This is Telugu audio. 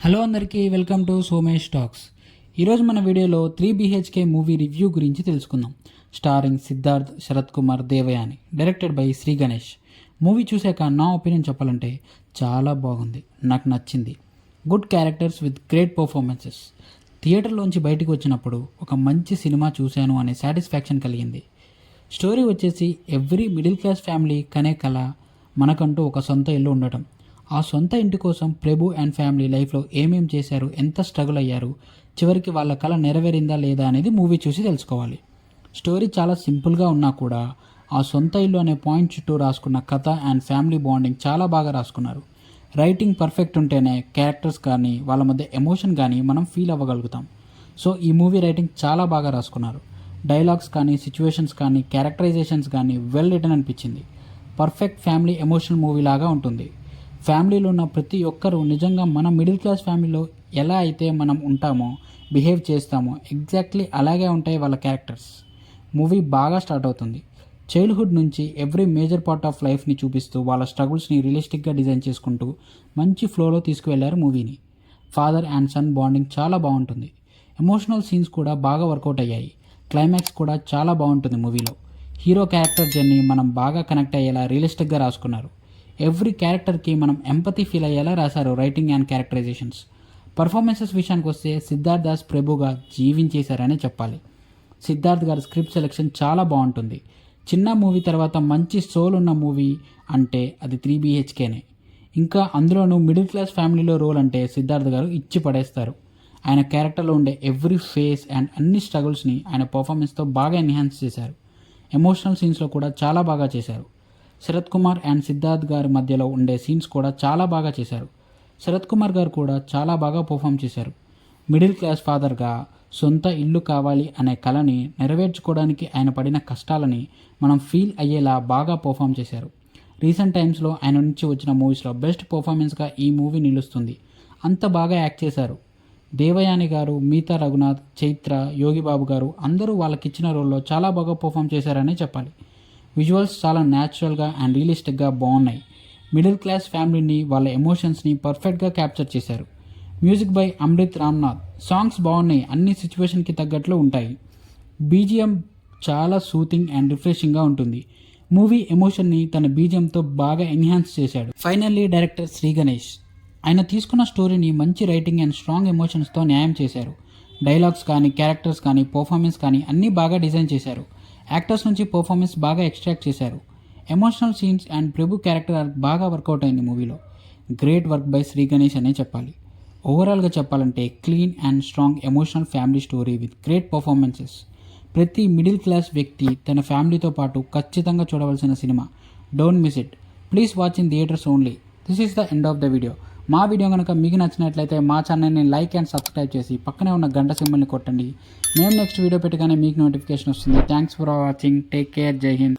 హలో అందరికీ వెల్కమ్ టు సోమేష్ టాక్స్. ఈరోజు మన వీడియోలో 3 BHK మూవీ రివ్యూ గురించి తెలుసుకుందాం. Starring Siddharth, Sarath Kumar, Devayani, directed by Shri Ganesh. Movie చూశాక నా ఒపీనియన్ చెప్పాలంటే చాలా బాగుంది, నాకు నచ్చింది. Good characters with great performances. థియేటర్లోంచి బయటకు వచ్చినప్పుడు ఒక మంచి సినిమా చూశాను అనే సాటిస్ఫాక్షన్ కలిగింది. స్టోరీ వచ్చేసి ఎవ్రీ మిడిల్ క్లాస్ ఫ్యామిలీ కనే కల మనకంటూ ఒక సొంత ఇల్లు ఉండటం. ఆ సొంత ఇంటి కోసం ప్రభు అండ్ ఫ్యామిలీ లైఫ్లో ఏమేం చేశారు, ఎంత స్ట్రగుల్ అయ్యారు, చివరికి వాళ్ళ కళ నెరవేరిందా లేదా అనేది మూవీ చూసి తెలుసుకోవాలి. స్టోరీ చాలా సింపుల్గా ఉన్నా కూడా ఆ సొంత ఇల్లు అనే పాయింట్ చుట్టూ రాసుకున్న కథ అండ్ ఫ్యామిలీ బాండింగ్ చాలా బాగా రాసుకున్నారు. రైటింగ్ పర్ఫెక్ట్ ఉంటేనే క్యారెక్టర్స్ కానీ వాళ్ళ మధ్య ఎమోషన్ కానీ మనం ఫీల్ అవ్వగలుగుతాం. సో ఈ మూవీ రైటింగ్ చాలా బాగా రాసుకున్నారు. డైలాగ్స్ కానీ, సిచ్యువేషన్స్ కానీ, క్యారెక్టరైజేషన్స్ కానీ వెల్ రిటన్ అనిపించింది. పర్ఫెక్ట్ ఫ్యామిలీ ఎమోషనల్ మూవీ లాగా ఉంటుంది. ఫ్యామిలీలో ఉన్న ప్రతి ఒక్కరూ నిజంగా మన మిడిల్ క్లాస్ ఫ్యామిలీలో ఎలా అయితే మనం ఉంటామో, బిహేవ్ చేస్తామో ఎగ్జాక్ట్లీ అలాగే ఉంటాయి వాళ్ళ క్యారెక్టర్స్. మూవీ బాగా స్టార్ట్ అవుతుంది. చైల్డ్హుడ్ నుంచి ఎవ్రీ మేజర్ పార్ట్ ఆఫ్ లైఫ్ని చూపిస్తూ వాళ్ళ స్ట్రగుల్స్ని రియలిస్టిక్గా డిజైన్ చేసుకుంటూ మంచి ఫ్లోలో తీసుకువెళ్లారు మూవీని. ఫాదర్ అండ్ సన్ బాండింగ్ చాలా బాగుంటుంది. ఎమోషనల్ సీన్స్ కూడా బాగా వర్కౌట్ అయ్యాయి. క్లైమాక్స్ కూడా చాలా బాగుంటుంది మూవీలో. హీరో క్యారెక్టర్ జర్నీ మనం బాగా కనెక్ట్ అయ్యేలా రియలిస్టిక్గా రాసుకున్నారు. ఎవ్రీ క్యారెక్టర్కి మనం ఎంపతి ఫీల్ అయ్యేలా రాశారు రైటింగ్ అండ్ క్యారెక్టరైజేషన్స్. పర్ఫార్మెన్సెస్ విషయానికి వస్తే సిద్ధార్థ్ దాస్ ప్రభుగా జీవించేశారనే చెప్పాలి. సిద్ధార్థ్ గారి స్క్రిప్ట్ సెలెక్షన్ చాలా బాగుంటుంది. చిన్న మూవీ తర్వాత మంచి సోల్ ఉన్న మూవీ అంటే అది 3 BHKనే. ఇంకా అందులోనూ మిడిల్ క్లాస్ ఫ్యామిలీలో రోల్ అంటే సిద్ధార్థ్ గారు ఇచ్చి పడేస్తారు. ఆయన క్యారెక్టర్లో ఉండే ఎవ్రీ ఫేస్ అండ్ అన్ని స్ట్రగుల్స్ని ఆయన పర్ఫార్మెన్స్తో బాగా ఎన్హాన్స్ చేశారు. ఎమోషనల్ సీన్స్లో కూడా చాలా బాగా చేశారు. శరత్ కుమార్ అండ్ సిద్ధార్థ్ గారి మధ్యలో ఉండే సీన్స్ కూడా చాలా బాగా చేశారు. శరత్ కుమార్ గారు కూడా చాలా బాగా పర్ఫామ్ చేశారు. మిడిల్ క్లాస్ ఫాదర్గా సొంత ఇల్లు కావాలి అనే కళని నెరవేర్చుకోవడానికి ఆయన పడిన కష్టాలని మనం ఫీల్ అయ్యేలా బాగా పర్ఫామ్ చేశారు. రీసెంట్ టైమ్స్లో ఆయన నుంచి వచ్చిన మూవీస్లో బెస్ట్ పర్ఫార్మెన్స్గా ఈ మూవీ నిలుస్తుంది. అంత బాగా యాక్ట్ చేశారు. దేవయాని గారు, మీతా రఘునాథ్, చైత్ర, యోగిబాబు గారు అందరూ వాళ్ళకిచ్చిన రోల్లో చాలా బాగా పర్ఫామ్ చేశారనే చెప్పాలి. విజువల్స్ చాలా న్యాచురల్గా అండ్ రియలిస్టిక్గా బాగున్నాయి. మిడిల్ క్లాస్ ఫ్యామిలీని, వాళ్ళ ఎమోషన్స్ని పర్ఫెక్ట్గా క్యాప్చర్ చేశారు. Music by Amrit Ramnath. Songs బాగున్నాయి, అన్ని సిచ్యువేషన్కి తగ్గట్లు ఉంటాయి. బీజిఎం చాలా సూతింగ్ అండ్ రిఫ్రెషింగ్గా ఉంటుంది. మూవీ ఎమోషన్ని తన బీజిఎంతో బాగా ఎన్హాన్స్ చేశాడు. Finally director Shri Ganesh. ఆయన తీసుకున్న స్టోరీని మంచి రైటింగ్ అండ్ స్ట్రాంగ్ ఎమోషన్స్తో న్యాయం చేశారు. డైలాగ్స్ కానీ, క్యారెక్టర్స్ కానీ, పర్ఫార్మెన్స్ కానీ అన్నీ బాగా డిజైన్ చేశారు. యాక్టర్స్ నుంచి పర్ఫార్మెన్స్ బాగా ఎక్స్ట్రాక్ట్ చేశారు. Emotional scenes and Prabhu character arc బాగా వర్కౌట్ అయింది మూవీలో. Great work by Shri Ganesh అనే చెప్పాలి. ఓవరాల్గా చెప్పాలంటే clean and strong emotional family story with great performances. ప్రతి మిడిల్ క్లాస్ వ్యక్తి తన ఫ్యామిలీతో పాటు ఖచ్చితంగా చూడవలసిన సినిమా. Don't miss it. Please watch in theatres only. This is the end of the video. మా వీడియో కనుక మీకు నచ్చినట్లయితే మా ఛానల్ని లైక్ అండ్ సబ్స్క్రైబ్ చేసి పక్కనే ఉన్న గంట సింబల్ని కొట్టండి. మేము నెక్స్ట్ వీడియో పెట్టగానే మీకు నోటిఫికేషన్ వస్తుంది. Thanks for watching. Take care. జై హింద్.